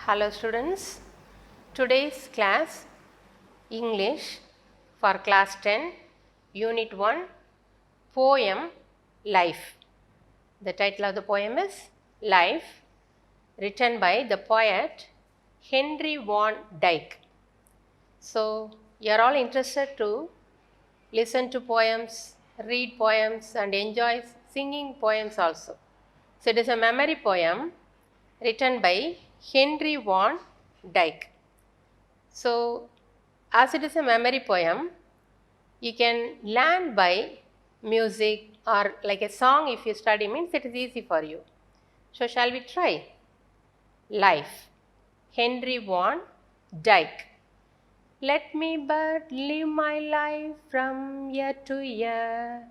Hello students, today's class English for class 10 unit 1 poem Life. The title of the poem is Life, written by the poet Henry van Dyke. So you are all interested to listen to poems, read poems and enjoy singing poems also. So it is a memory poem written by Henry van Dyke. So as it is a memory poem, you can learn by music or like a song. If you study means it is easy for you. So shall we try? Life, Henry van Dyke. Let me but live my life from year to year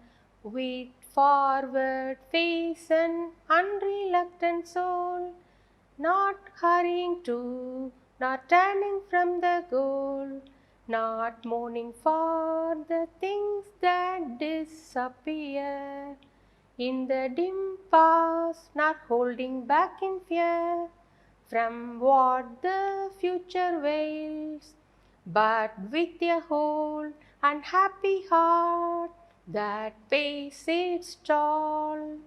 with forward face and unreluctant soul, not hurrying to, not turning from the goal, not mourning for the things that disappear in the dim past, not holding back in fear from what the future wails, but with a whole and happy heart that pays its toll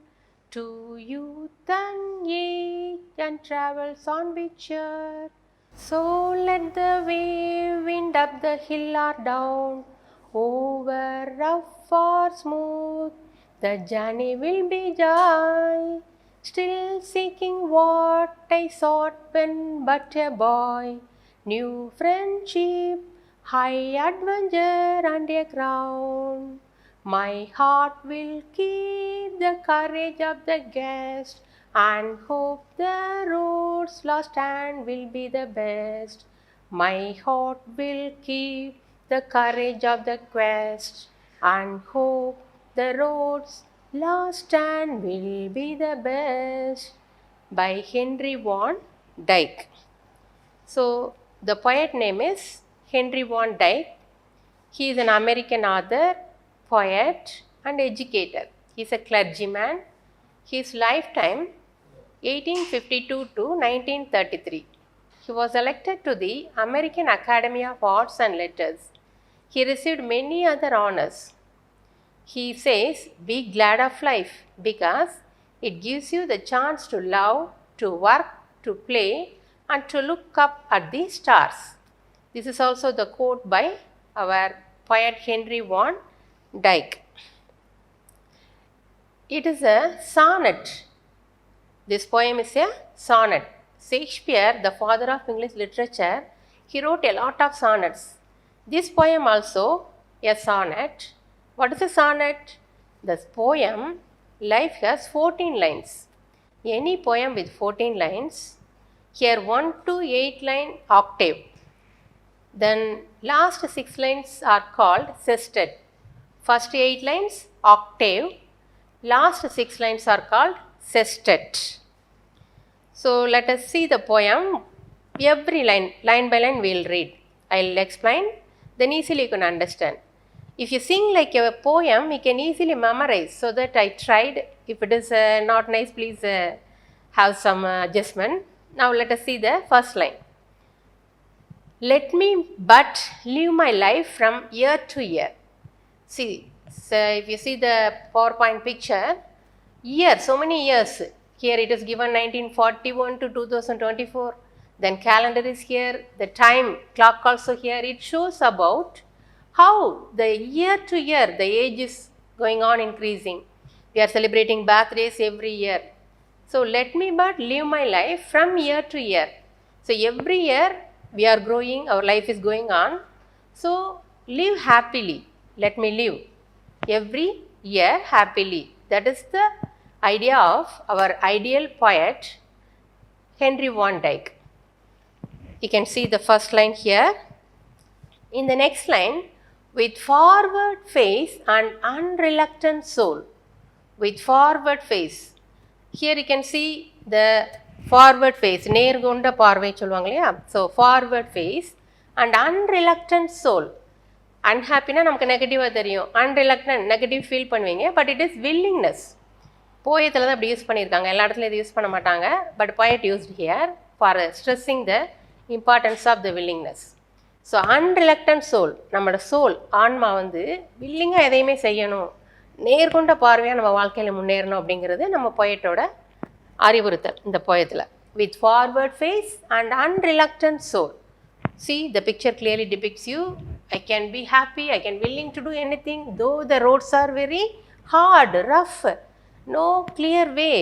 to youth and age and travels on with cheer. So let the wave wind up the hill or down, over rough or smooth, the journey will be joy. Still seeking what I sought when but a boy, new friendship, high adventure and a crown. My heart will keep the courage of the guest and hope the roads lost and will be the best. My heart will keep the courage of the quest and hope the roads lost and will be the best. By Henry van Dyke. So the poet name is Henry van Dyke. He is an American author, poet and educator. He is a clergyman. His lifetime 1852 to 1933. He was elected to the American Academy of Arts and Letters. He received many other honors. He says, be glad of life because it gives you the chance to love, to work, to play and to look up at the stars. This is also the quote by our poet Henry van Dyke. It is a sonnet. This poem is a sonnet. Shakespeare, the father of English literature, he wrote a lot of sonnets. This poem also a sonnet. What is a sonnet? This poem, Life, has 14 lines. Any poem with 14 lines, here 1 to 8 line octave. Then last 6 lines are called sestet. First 8 lines octave, last 6 lines are called sestet. So let us see the poem. Every line by line we will read. I will explain, then easily you can understand. If you sing like a poem, you can easily memorize. So that I tried. If it is not nice, please have some adjustment. Now let us see the first line. Let me but live my life from year to year. See, so if you see the PowerPoint picture, year, so many years. Here it is given 1941 to 2024. Then calendar is here. The time clock also here. It shows about how the year to year the age is going on increasing. We are celebrating birthdays every year. So let me but live my life from year to year. So every year we are growing, our life is going on. So live happily. Let me live every year happily. That is the idea of our ideal poet Henry van Dyke. You can see the first line here. In the next line, with forward face and unreluctant soul. With forward face. Here you can see the forward face. நேர்கொண்ட பார்வை சொல்லுவாங்க இல்லையா? So forward face and unreluctant soul. Unhappy நமக்கு நெகட்டிவாக தெரியும். Unreluctant negative feel பண்ணுவீங்க. But it is willingness. போயத்தில் தான் அப்படி use பண்ணியிருக்காங்க. எல்லா இடத்துலையும் இது யூஸ் பண்ண மாட்டாங்க. But poet used here. for stressing the importance of the willingness. So unreluctant soul, நம்மளோட சோல் ஆன்மா வந்து வில்லிங்காக எதையுமே செய்யணும், நேர்கொண்ட பார்வையாக நம்ம வாழ்க்கையில் முன்னேறணும் அப்படிங்கிறது நம்ம பொயட்டோட அறிவுறுத்தல் இந்த பொயத்தில். With forward face and unreluctant soul. See, the picture clearly depicts you. I can be happy, I can willing to do anything, though the roads are very hard, rough, no clear way,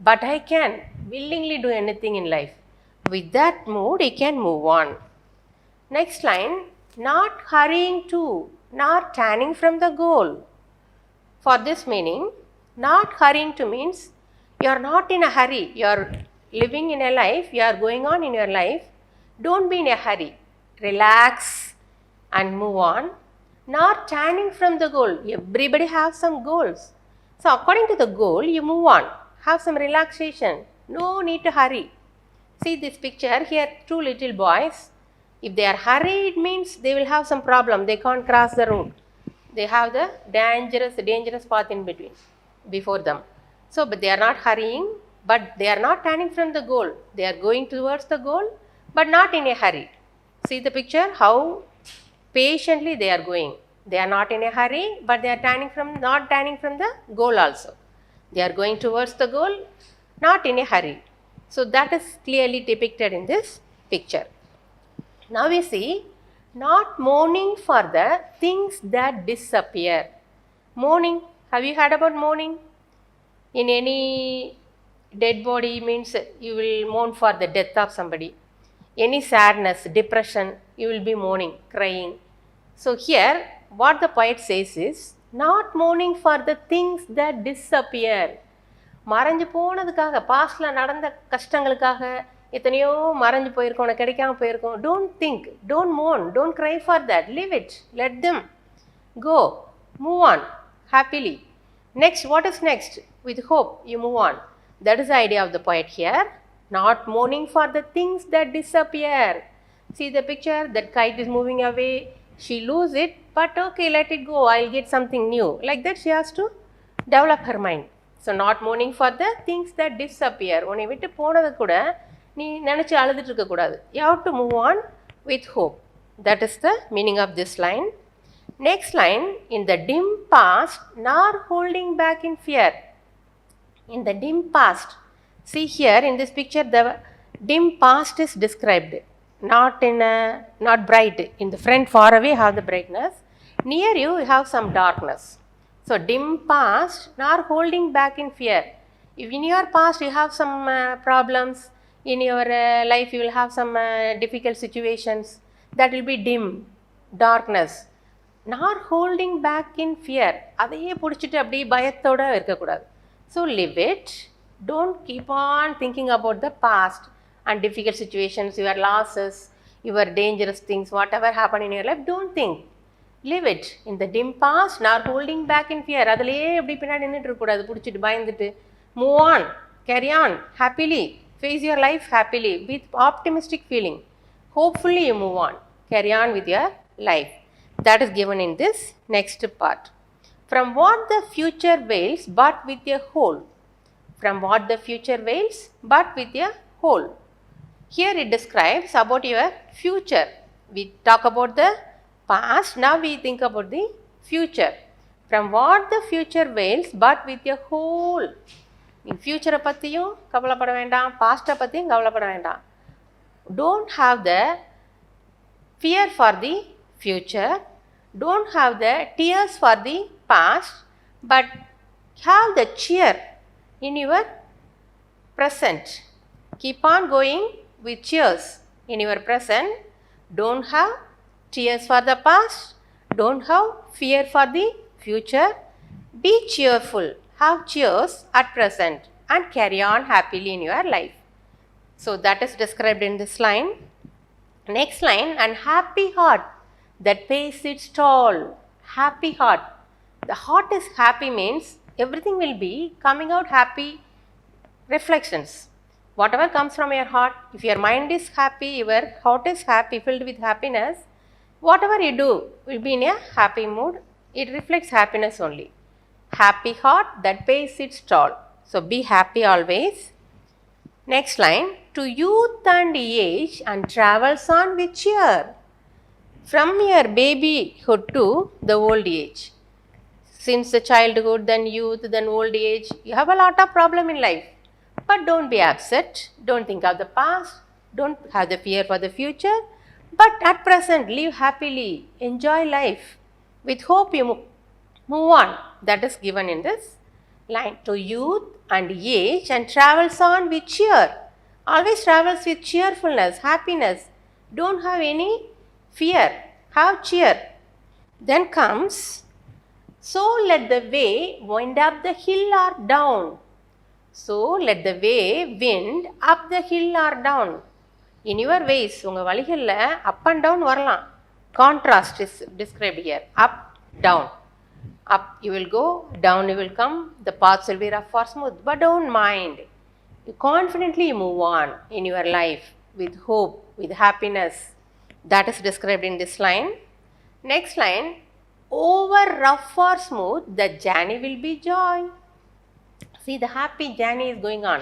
but I can willingly do anything in life. With that mood, he can move on. Next line, not hurrying to, not turning from the goal. For this meaning, not hurrying to means you are not in a hurry, you are living in a life, you are going on in your life, don't be in a hurry. Relax and move on. Not turning from the goal. Everybody has some goals. So according to the goal, you move on. Have some relaxation. No need to hurry. See this picture here, two little boys. If they are hurried, it means they will have some problem. They can't cross the road. They have the dangerous path in between, before them. So, but they are not hurrying, but they are not turning from the goal. They are going towards the goal, but not in a hurry. See the picture, how patiently they are going. They are not in a hurry, but they are not turning from the goal also. They are going towards the goal, not in a hurry. So that is clearly depicted in this picture. Now we see, not mourning for the things that disappear. Mourning, have you heard about mourning? In any dead body means you will mourn for the death of somebody. Any sadness, depression, you will be mourning, crying. So here, what the poet says is, not mourning for the things that disappear. மறைஞ்சு போனதுக்காக, பாஸ்டில் நடந்த கஷ்டங்களுக்காக எத்தனையோ மறைஞ்சு போயிருக்கோம், உனக்கு கிடைக்காம போயிருக்கோம். Don't think, don't mourn, don't cry for that. Leave it, let them go, move on happily. Next, what is next? With hope, you move on. That is the idea of the poet here. Not mourning for the things that disappear. See the picture, that kite is moving away, she lose it, but okay, let it go, I'll get something new. Like that she has to develop her mind. So not mourning for the things that disappear. உன்னை விட்டு போனது கூட நீ நினச்சி அழுதுட்டு இருக்கக்கூடாது. You have to move on with hope. That is the meaning of this line. Next line, in the dim past, nor holding back in fear. In the dim past, see here in this picture, the dim past is described. Not bright. In the front, far away, have the brightness. Near you, you have some darkness. So dim past, nor holding back in fear. If in your past you have some problems, in your life you will have some difficult situations, that will be dim, darkness. Nor holding back in fear. அதையே பிடிச்சிட்டு அப்படியே பயத்தோட இருக்கக்கூடாது. So live it. Don't keep on thinking about the past and difficult situations, your losses, your dangerous things, whatever happened in your life. Don't think. Live it. In the dim past, nor holding back in fear. அதிலேயே எப்படி பின்னாடி நின்றுட்டு இருக்கக்கூடாது, பிடிச்சிட்டு பயந்துட்டு. Move on. Carry on. Happily. Face your life happily with optimistic feeling. Hopefully you move on. Carry on with your life. That is given in this next part. From what the future wails, but with a whole. From what the future wails, but with a whole. Here it describes about your future. We talk about the past, now we think about the future. From what the future wails, but with a whole. In future பற்றியும் கவலைப்பட வேண்டாம், பாஸ்ட்டை பற்றியும் கவலைப்பட வேண்டாம். Don't have the fear for the future, don't have the tears for the past, but have the cheer in your present. Keep on going with cheers in your present. Don't have tears for the past, don't have fear for the future. Be cheerful, have cheers at present and carry on happily in your life. So that is described in this line. Next line, and happy heart that pays its toll. Happy heart. The heart is happy means everything will be coming out happy reflections. Whatever comes from your heart, if your mind is happy, your heart is happy, filled with happiness, whatever you do will be in a happy mood. It reflects happiness only. Happy heart that pays its toll. So be happy always. Next line, to youth and age and travels on with cheer. From your babyhood to the old age. Since the childhood, then youth, then old age, you have a lot of problem in life. But don't be upset. Don't think of the past. Don't have the fear for the future. But at present, live happily. Enjoy life. With hope you move on. That is given in this line. To youth and age and travels on with cheer. Always travels with cheerfulness, happiness. Don't have any fear. Have cheer. Then comes, so let the way wind up the hill or down. So let the way wind up the hill or down. In your ways, உங்கள் வழிகளில் up and down வரலாம். Contrast is described here. Up, down. Up you will go, down you will come. The paths will be rough or smooth. But don't mind. You confidently move on in your life with hope, with happiness. That is described in this line. Next line, over rough or smooth, the journey will be joy. See, the happy journey is going on.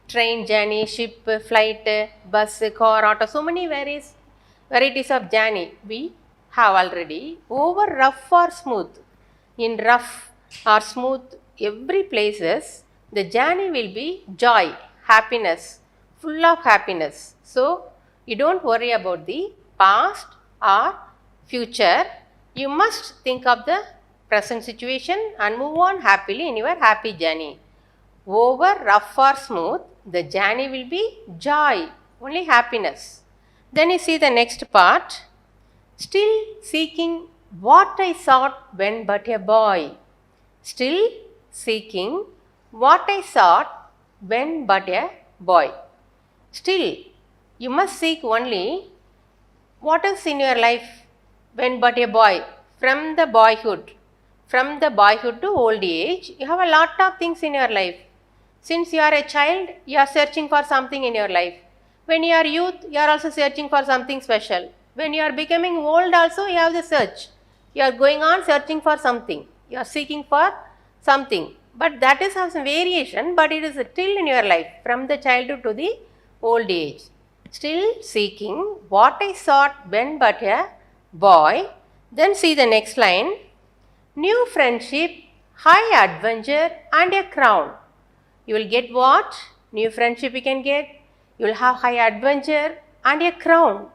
Train journey, ship, flight, bus, car, auto, so many varieties of journey we have already. Over rough or smooth, in rough or smooth, every places, the journey will be joy, happiness, full of happiness. So, you don't worry about the past or future. You must think of the present situation and move on happily in your happy journey. Over rough or smooth, the journey will be joy, only happiness. Then you see the next part. Still seeking what I sought when but a boy. Still seeking what I sought when but a boy. Still, you must seek only what is in your life when but a boy. From the boyhood to old age, you have a lot of things in your life. Since you are a child, you are searching for something in your life. When you are youth, you are also searching for something special. When you are becoming old also, you have the search. You are going on searching for something. You are seeking for something. But that is some variation, but it is still in your life, from the childhood to the old age. Still seeking what I sought when but a boy. Then see the next line. New friendship, high adventure and a crown. You will get what? New friendship you can get. You will have high adventure and a crown.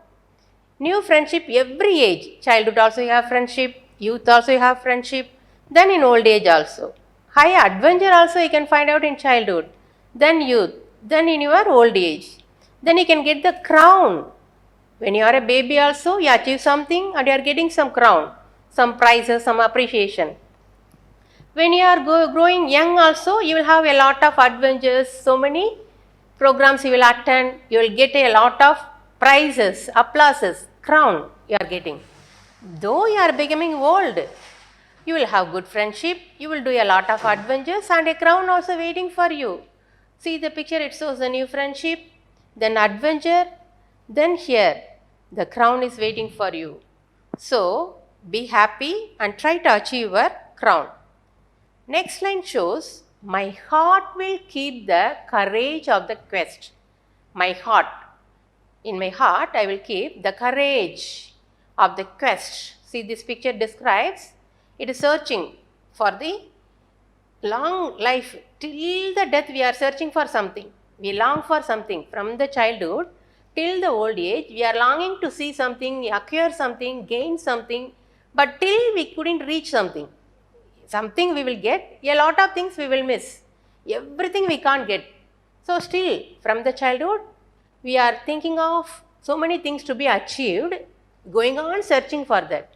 New friendship every age. Childhood also you have friendship. Youth also you have friendship. Then in old age also. High adventure also you can find out in childhood. Then youth. Then in your old age. Then you can get the crown. When you are a baby also, you achieve something and you are getting some crown, some prizes, some appreciation. When you are growing young also, you will have a lot of adventures, so many programs you will attend, you will get a lot of prizes, applauses, crown you are getting. Though you are becoming old, you will have good friendship, you will do a lot of adventures and a crown also waiting for you. See the picture, it shows the new friendship, then adventure, then here the crown is waiting for you. So, be happy and try to achieve your crown. Next line shows, my heart will keep the courage of the quest. My heart. In my heart, I will keep the courage of the quest. See, this picture describes, it is searching for the long life. Till the death, we are searching for something. We long for something from the childhood till the old age. We are longing to see something, acquire something, gain something, but till we couldn't reach something. Something we will get, a lot of things we will miss. Everything we can't get. So still, from the childhood, we are thinking of so many things to be achieved, going on searching for that.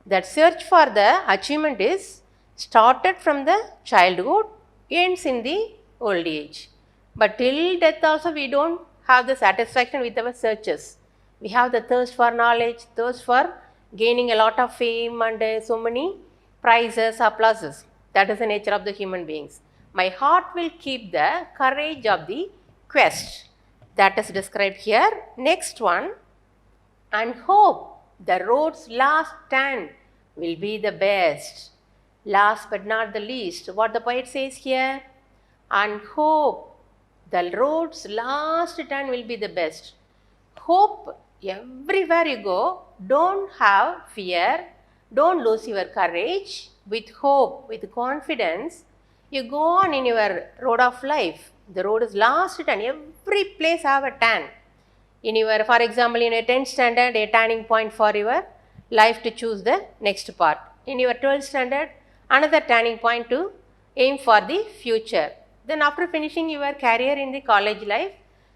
That search for the achievement is started from the childhood, ends in the old age. But till death also we don't have the satisfaction with our searches. We have the thirst for knowledge, thirst for gaining a lot of fame and so many prizes, applauses. That is the nature of the human beings. My heart will keep the courage of the quest. That is described here. Next one. And hope the road's last turn will be the best. Last but not the least. What the poet says here. And hope The road's last turn will be the best. Hope everywhere you go. Don't have fear. Don't lose your courage. With hope, with confidence, you go on in your road of life. The road is last turn. Every place have a turn. In your, for example, in your 10th standard, a turning point for your life to choose the next part. In your 12th standard, another turning point to aim for the future. Then after finishing your career in the college life,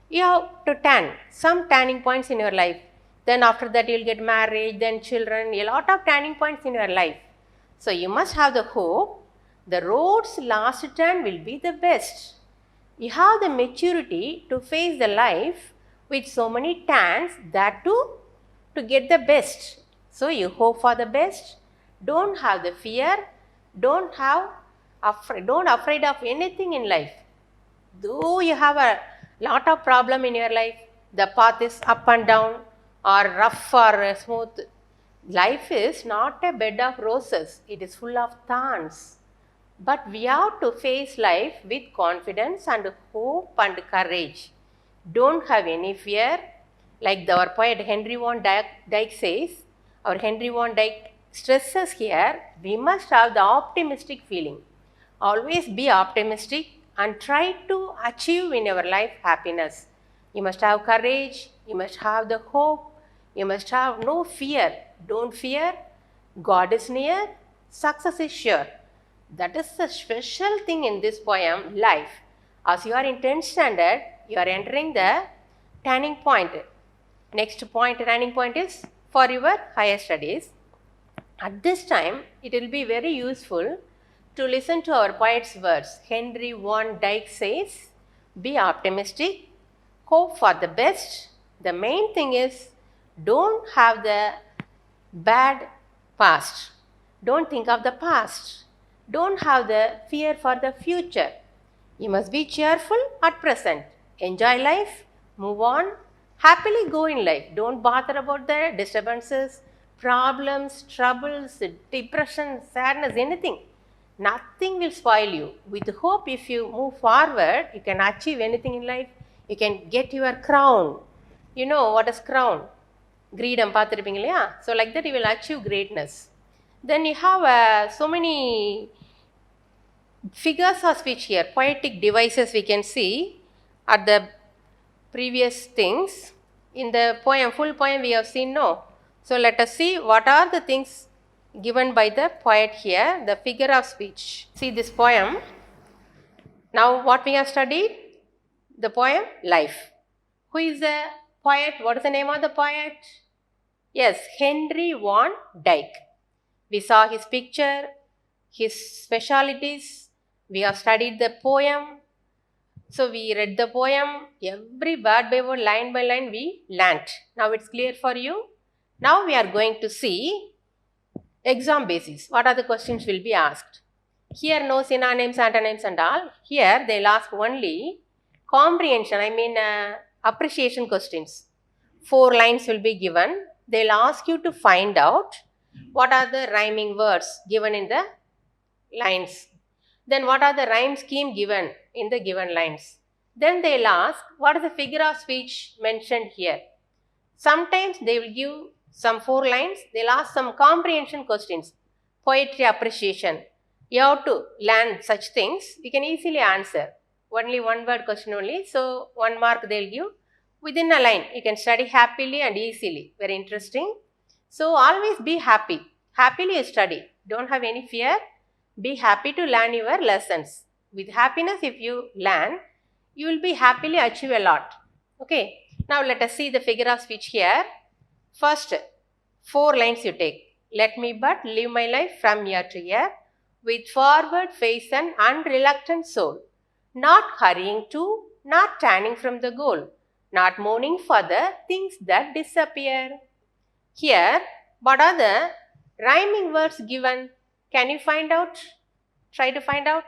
you have to turn some turning points in your life. Then after that you will get married, then children, a lot of turning points in your life. So you must have the hope. The road's last turn will be the best. You have the maturity to face the life with so many turns, that too to get the best. So you hope for the best. Don't have the fear. Don't afraid of anything in life. Though you have a lot of problem in your life, the path is up and down or rough or smooth. Life is not a bed of roses. It is full of thorns. But we have to face life with confidence and hope and courage. Don't have any fear. Like our poet Henry Van Dyke says, our Henry Van Dyke stresses here, we must have the optimistic feeling. Always be optimistic and try to achieve in your life happiness. You must have courage, you must have the hope, you must have no fear. Don't fear. God is near, success is sure. That is the special thing in this poem, life. As you are in 10th standard, you are entering the turning point. Next point, turning point is for your higher studies. At this time, it will be very useful to listen to our poet's words. Henry Van Dyke says, be optimistic, hope for the best. The main thing is, don't have the bad past. Don't think of the past. Don't have the fear for the future. You must be cheerful at present. Enjoy life, move on, happily go in life. Don't bother about the disturbances, problems, troubles, depression, sadness, anything. Nothing will spoil you. With hope, if you move forward, you can achieve anything in life. You can get your crown. You know what is crown? Greedam பார்த்திருப்பீங்க இல்லையா? So like that you will achieve greatness. Then you have so many figures of speech here, poetic devices we can see at the previous things. In the poem, full poem we have seen, no? So let us see what are the things given by the poet here, the figure of speech. See this poem. Now what we have studied? The poem Life. Who is the poet? What is the name of the poet? Yes, Henry Van Dyke. We saw his picture, his specialities. We have studied the poem. So we read the poem, every word by word, line by line we learnt. Now it's clear for you. Now we are going to see exam basis. What are the questions will be asked? Here no synonyms, antonyms and all. Here they'll ask only comprehension, appreciation questions. 4 lines will be given. They'll ask you to find out what are the rhyming words given in the lines. Then what are the rhyme scheme given in the given lines. Then they'll ask what is the figure of speech mentioned here. Sometimes they will give some 4 lines. They'll ask some comprehension questions. Poetry appreciation. You have to learn such things. You can easily answer. Only 1 word question only. So 1 mark they'll give. Within a line, you can study happily and easily. Very interesting. So always be happy. Happily study. Don't have any fear. Be happy to learn your lessons. With happiness, if you learn, you will be happily achieve a lot. Okay. Now let us see the figure of speech here. First, 4 lines you take. Let me but live my life from year to year with forward face and unreluctant soul, not hurrying to, not turning from the goal, not mourning for the things that disappear. Here, what are the rhyming words given? Can you find out? Try to find out.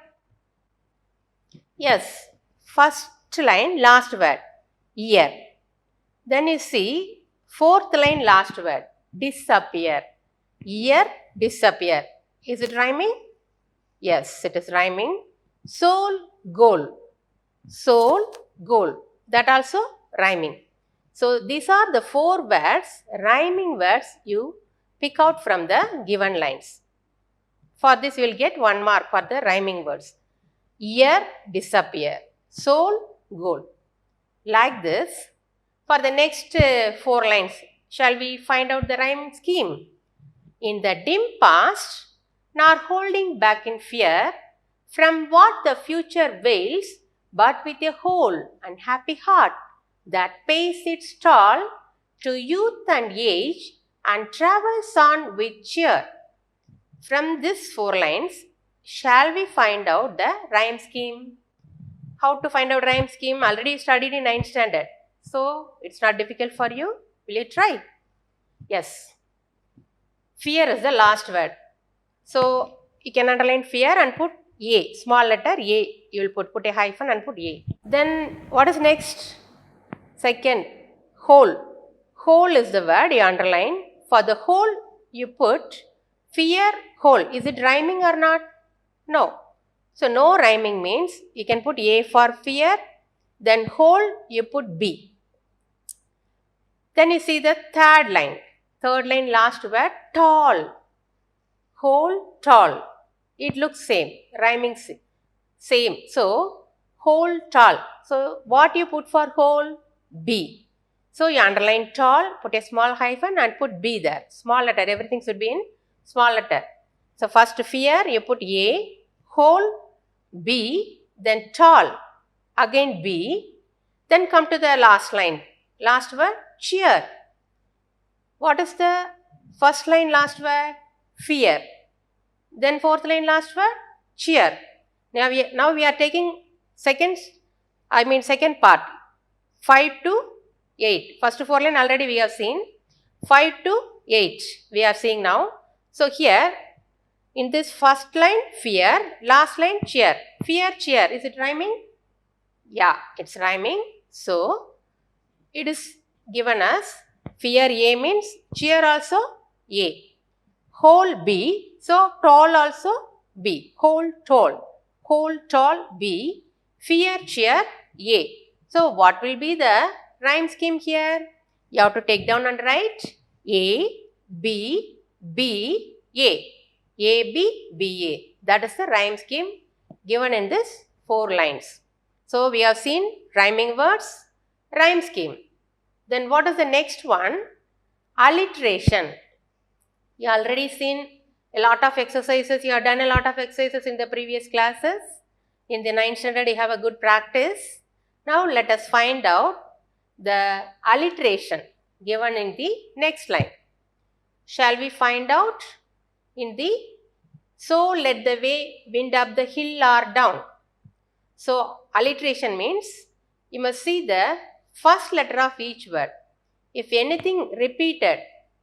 Yes, first line, last word, year. Then you see, 4th line, last word, disappear. Year, disappear. Is it rhyming? Yes, it is rhyming. Soul, goal. Soul, goal. That also rhyming. So these are the 4 words, rhyming words you pick out from the given lines. For this you will get 1 mark for the rhyming words. Year, disappear. Soul, goal. Like this. For the next 4 lines, shall we find out the rhyme scheme? In the dim past, nor holding back in fear from what the future veils, but with a whole and happy heart that pays its toll to youth and age and travels on with cheer. From these 4 lines, shall we find out the rhyme scheme? How to find out rhyme scheme? Already studied in 9th standard. So, it's not difficult for you. Will you try? Yes. Fear is the last word. So, you can underline fear and put A. Small letter A. You will put a hyphen and put A. Then, what is next? Second, whole. Whole is the word you underline. For the whole, you put fear, whole. Is it rhyming or not? No. So, no rhyming means you can put A for fear, then whole you put B. Then you see the third line. Third line, last word, tall. Whole, tall. It looks same, rhyming same. So, whole, tall. So, what you put for whole? B. So, you underline tall, put a small hyphen and put B there. Small letter, everything should be in small letter. So, first fear, you put A, whole, B, then tall, again B, then come to the last line. Last word, cheer. What is the first line, last word? Fear. Then fourth line, last word, cheer. Now we are taking second part, 5 to 8. First 4 line already we have seen. 5 to 8 we are seeing now. So here, in this first line, fear, last line, cheer. Fear, cheer. Is it rhyming? Yeah, it's rhyming. So, it is given as fear A means cheer also A. Whole B, so tall also B. Whole, tall. Whole, tall B. Fear, cheer A. So, what will be the rhyme scheme here? You have to take down and write A, B, B, A. A, B, B, A. That is the rhyme scheme given in this 4 lines. So, we have seen rhyming words, rhyme scheme. Then what is the next one? Alliteration. You already seen a lot of exercises. You have done a lot of exercises in the previous classes. In the 9th standard, you have a good practice. Now, let us find out the alliteration given in the next line. Shall we find out? In the so let the way wind up the hill or down. So, alliteration means you must see the first letter of each word. If anything repeated,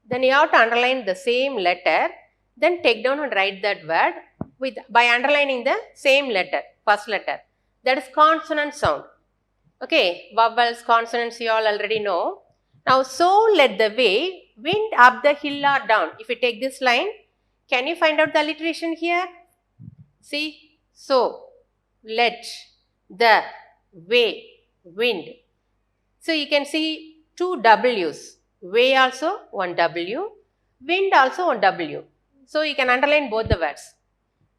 then you have to underline the same letter, then take down and write that word by underlining the same letter, first letter. That is consonant sound. Okay, vowels, consonants you all already know. Now, so let the way wind up the hill or down. If you take this line, can you find out the alliteration here? See, so, let, the, way, wind. So, you can see 2 W's. Way also 1 W, wind also 1 W. So, you can underline both the words.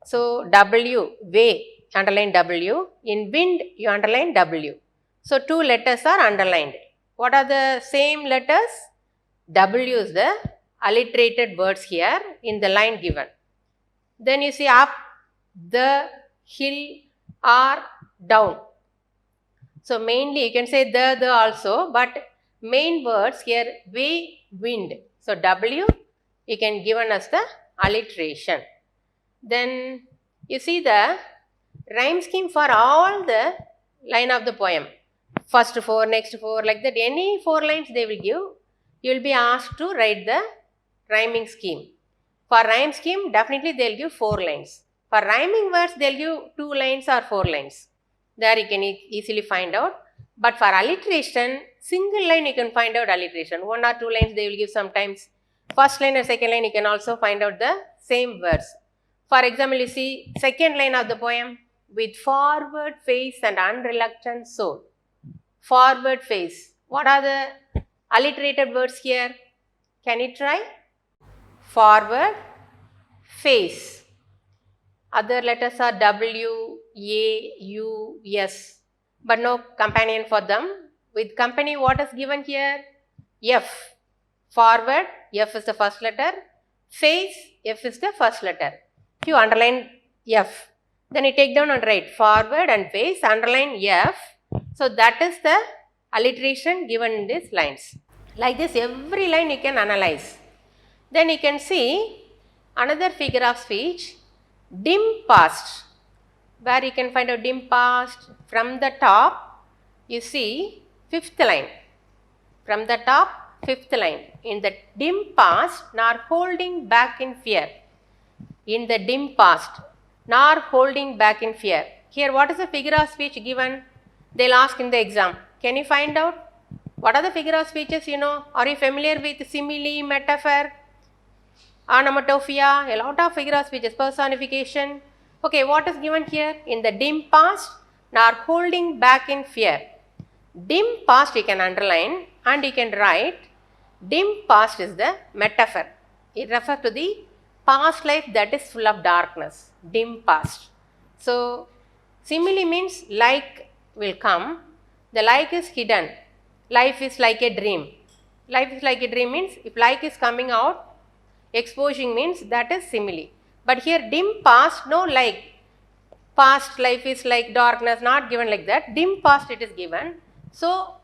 So, W, way, underline W. In wind, you underline W. So, 2 letters are underlined. What are the same letters? W is the alliterated words here in the line given. Then you see up, the, hill, or down. So, mainly you can say the also, but main words here, way, wind. So, W you can given as the alliteration. Then you see the rhyme scheme for all the line of the poem. First 4, next 4, like that. Any 4 lines they will give. You will be asked to write the rhyming scheme. For rhyme scheme, definitely they will give 4 lines. For rhyming words, they will give 2 lines or 4 lines. There you can easily find out. But for alliteration, single line you can find out alliteration. 1 or 2 lines they will give sometimes. First line or second line you can also find out the same words. For example, you see second line of the poem, with forward face and unreluctant soul. forward face. What are the alliterated words here? Can you try? Forward face. Other letters are W, A, U, S, but no companion for them. With company, what is given here? F. Forward, F is the first letter. Face, F is the first letter. You underline F. Then you take down and write forward and face, underline F. So that is the alliteration given in these lines. Like this, every line you can analyze. Then you can see another figure of speech, dim past. Where you can find a dim past? From the top, you see fifth line. From the top, fifth line. In the dim past, nor holding back in fear. In the dim past, nor holding back in fear. Here, what is the figure of speech given? They'll ask in the exam. Can you find out? What are the figure of speeches you know? Are you familiar with simile, metaphor, onomatopoeia? A lot of figure of speeches, personification. Okay, what is given here? In the dim past, nor holding back in fear. Dim past you can underline and you can write dim past is the metaphor. It refers to the past life that is full of darkness. Dim past. So, simile means like will come. The like is hidden. Life is like a dream. Life is like a dream means if like is coming out, exposing means that is simile. But here dim past, no like. Past life is like darkness, not given like that. Dim past it is given. So,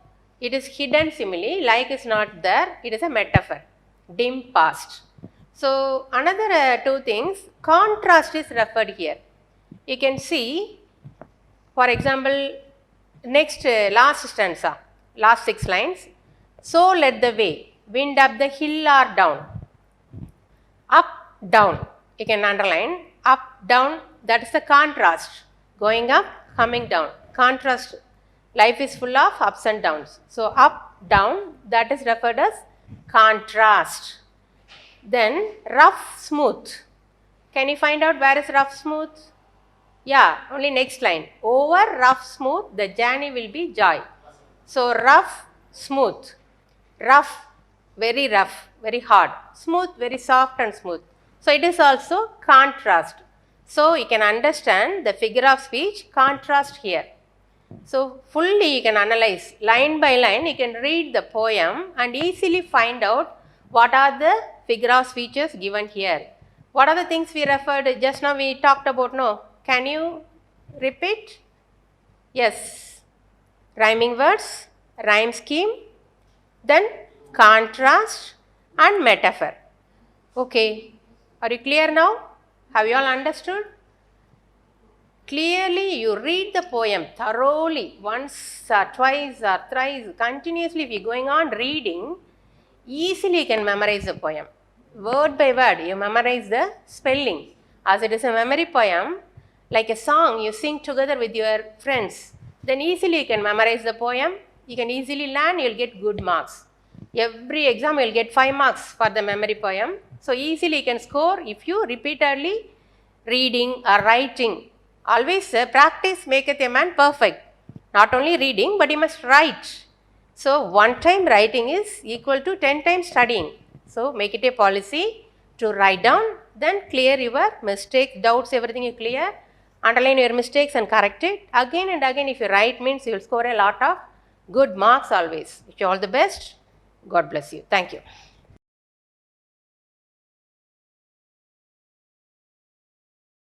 it is hidden simile, like is not there, it is a metaphor, dim past. So, another two things, contrast is referred here. You can see, for example, next last stanza, last 6 lines. So led the way, wind up the hill or down. Up, down, you can underline, up, down, that is the contrast. Going up, coming down, contrast. Life is full of ups and downs. So, up, down, that is referred as contrast. Then, rough, smooth. Can you find out where is rough, smooth? Yeah, only next line. Over, rough, smooth, the journey will be joy. So, rough, smooth. Rough, very hard. Smooth, very soft and smooth. So, it is also contrast. So, you can understand the figure of speech contrast here. So, fully you can analyze line by line, you can read the poem and easily find out what are the figure of speeches given here. What are the things we referred just now we talked about, no? Can you repeat? Yes. Rhyming words, rhyme scheme, then contrast and metaphor. Okay. Are you clear now? Have you all understood? Clearly, you read the poem thoroughly, once or twice or thrice, continuously. If you are going on reading, easily you can memorize the poem. Word by word, you memorize the spelling. As it is a memory poem, like a song you sing together with your friends, then easily you can memorize the poem. You can easily learn, you will get good marks. Every exam you will get 5 marks for the memory poem. So, easily you can score if you repeatedly reading or writing. Always practice maketh a man perfect. Not only reading, but he must write. So, one time writing is equal to 10 times studying. So, make it a policy to write down, then clear your mistakes, doubts, everything you clear. Underline your mistakes and correct it. Again and again, if you write means you will score a lot of good marks always. Wish you all the best. God bless you. Thank you.